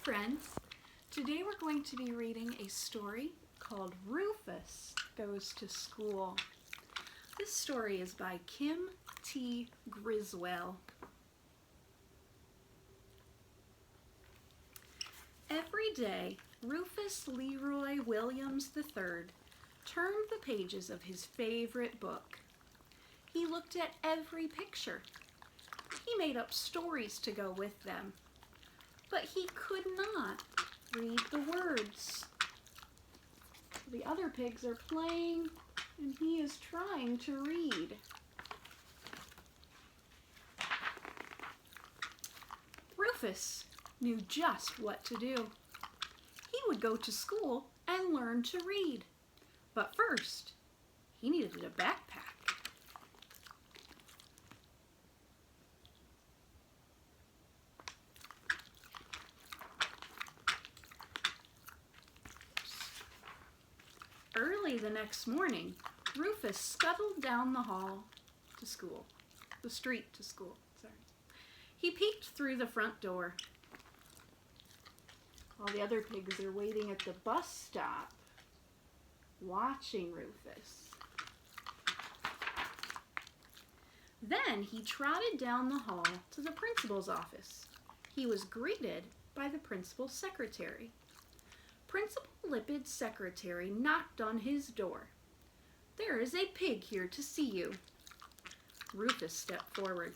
friends. Today we're going to be reading a story called Rufus Goes to School. This story is by Kim T. Griswell. Every day, Rufus Leroy Williams III turned the pages of his favorite book. He looked at every picture. He made up stories to go with them, but he could not read the words. The other pigs are playing, and he is trying to read. Rufus knew just what to do. He would go to school and learn to read. But first, he needed a backpack. Early the next morning, Rufus scuttled down the hall to school. The street to school, sorry. He peeked through the front door. All the other pigs are waiting at the bus stop, watching Rufus. Then he trotted down the hall to the principal's office. He was greeted by the principal's secretary. Principal Lipid's secretary knocked on his door. "There is a pig here to see you." Rufus stepped forward.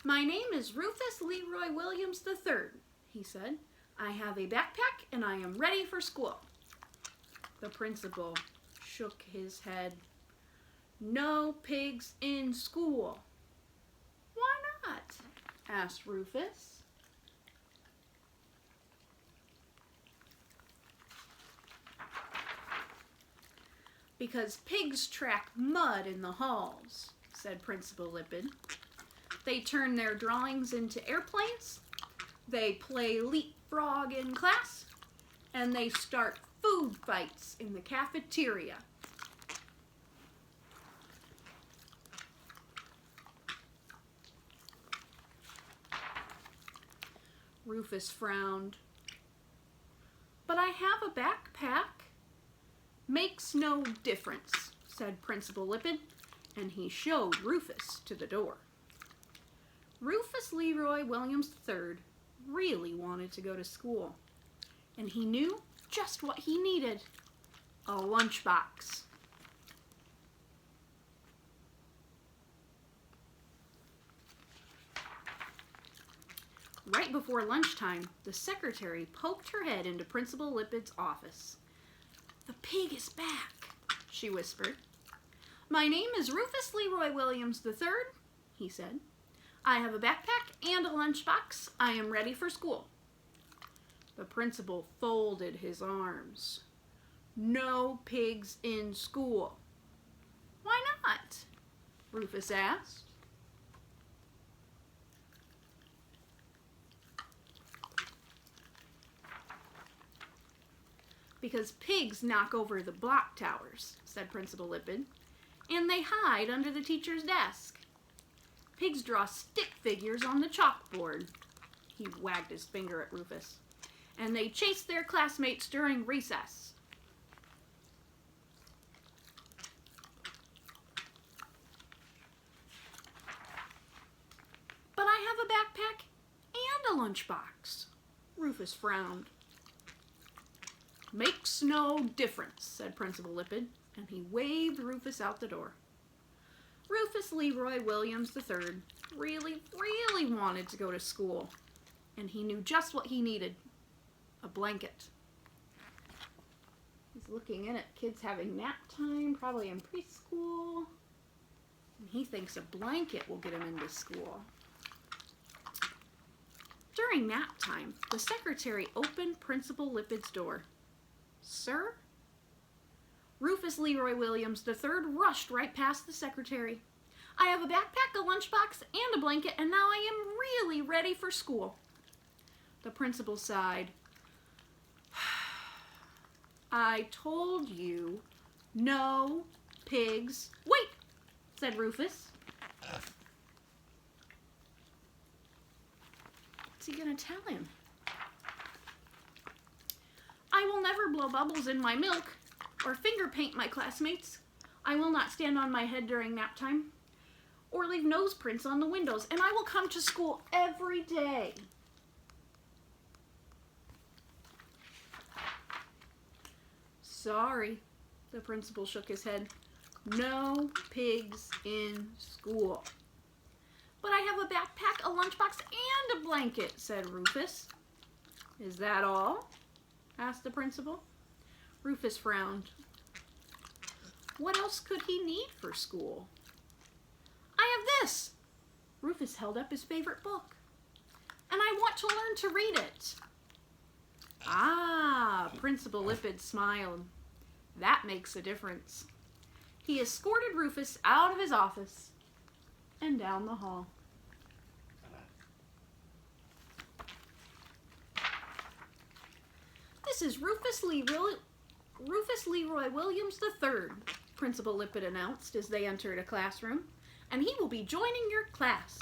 "My name is Rufus Leroy Williams III, he said. "I have a backpack and I am ready for school." The principal shook his head. "No pigs in school." "Why not?" asked Rufus. "Because pigs track mud in the halls," said Principal Lipid. "They turn their drawings into airplanes, they play leapfrog in class, and they start food fights in the cafeteria." Rufus frowned. "But I have a backpack." "Makes no difference," said Principal Lipid, and he showed Rufus to the door. Rufus Leroy Williams III really wanted to go to school, and he knew just what he needed: a lunchbox. Right before lunchtime, the secretary poked her head into Principal Lipid's office. "The pig is back," she whispered. "My name is Rufus Leroy Williams III, he said. "I have a backpack and a lunchbox. I am ready for school." The principal folded his arms. "No pigs in school." "Why not?" Rufus asked. "Because pigs knock over the block towers," said Principal Lipid, "and they hide under the teacher's desk. Pigs draw stick figures on the chalkboard." He wagged his finger at Rufus. "And they chase their classmates during recess." "But I have a backpack and a lunchbox." Rufus frowned. "Makes no difference," said Principal Lipid, and he waved Rufus out the door. Rufus Leroy Williams III really wanted to go to school, and he knew just what he needed: a blanket. He's looking in at kids having nap time, probably in preschool, and he thinks a blanket will get him into school. During nap time, the secretary opened Principal Lipid's door. "Sir?" Rufus Leroy Williams III rushed right past the secretary. "I have a backpack, a lunchbox, and a blanket, and now I am really ready for school." The principal sighed. "I told you, no pigs." "Wait," said Rufus. What's he gonna tell him? I will never blow bubbles in my milk or finger paint my classmates. I will not stand on my head during nap time or leave nose prints on the windows, and I will come to school every day. Sorry, the principal shook his head. No pigs in school. But I have a backpack, a lunchbox, and a blanket, said Rufus. Is that all? Asked the principal. Rufus frowned. What else could he need for school? I have this. Rufus held up his favorite book. And I want to learn to read it. Ah, Principal Lippitt smiled. That makes a difference. He escorted Rufus out of his office and down the hall. This is Rufus Leroy Williams III, Principal Lippitt announced as they entered a classroom, and he will be joining your class.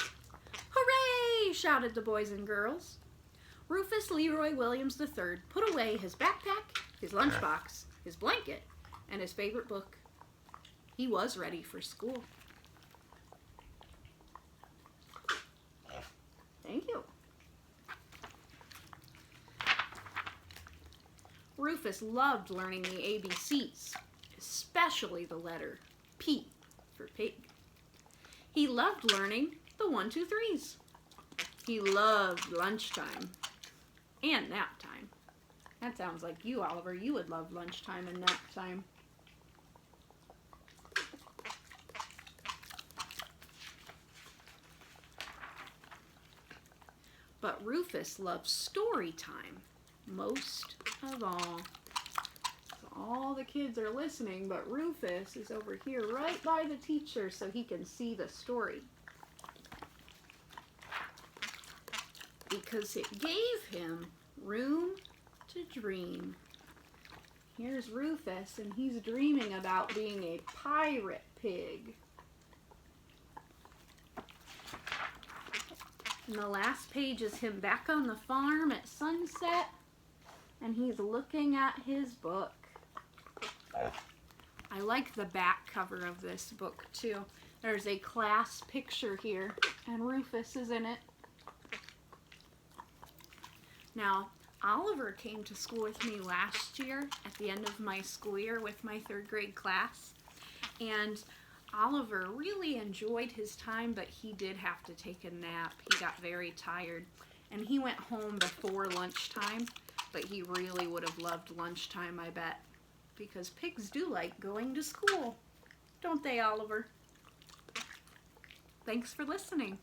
Hooray! Shouted the boys and girls. Rufus Leroy Williams III put away his backpack, his lunchbox, his blanket, and his favorite book. He was ready for school. Thank you. Rufus loved learning the ABCs, especially the letter P for pig. He loved learning the 1, 2, 3s. He loved lunchtime and nap time. That sounds like you, Oliver. You would love lunchtime and nap time. But Rufus loves story time most of all. So all the kids are listening, but Rufus is over here right by the teacher so he can see the story. Because it gave him room to dream. Here's Rufus, and he's dreaming about being a pirate pig. And the last page is him back on the farm at sunset, and he's looking at his book. I like the back cover of this book too. There's a class picture here, and Rufus is in it. Now, Oliver came to school with me last year at the end of my school year with my 3rd grade class, and Oliver really enjoyed his time, but he did have to take a nap. He got very tired, and he went home before lunchtime, but he really would have loved lunchtime, I bet, because pigs do like going to school, don't they, Oliver? Thanks for listening.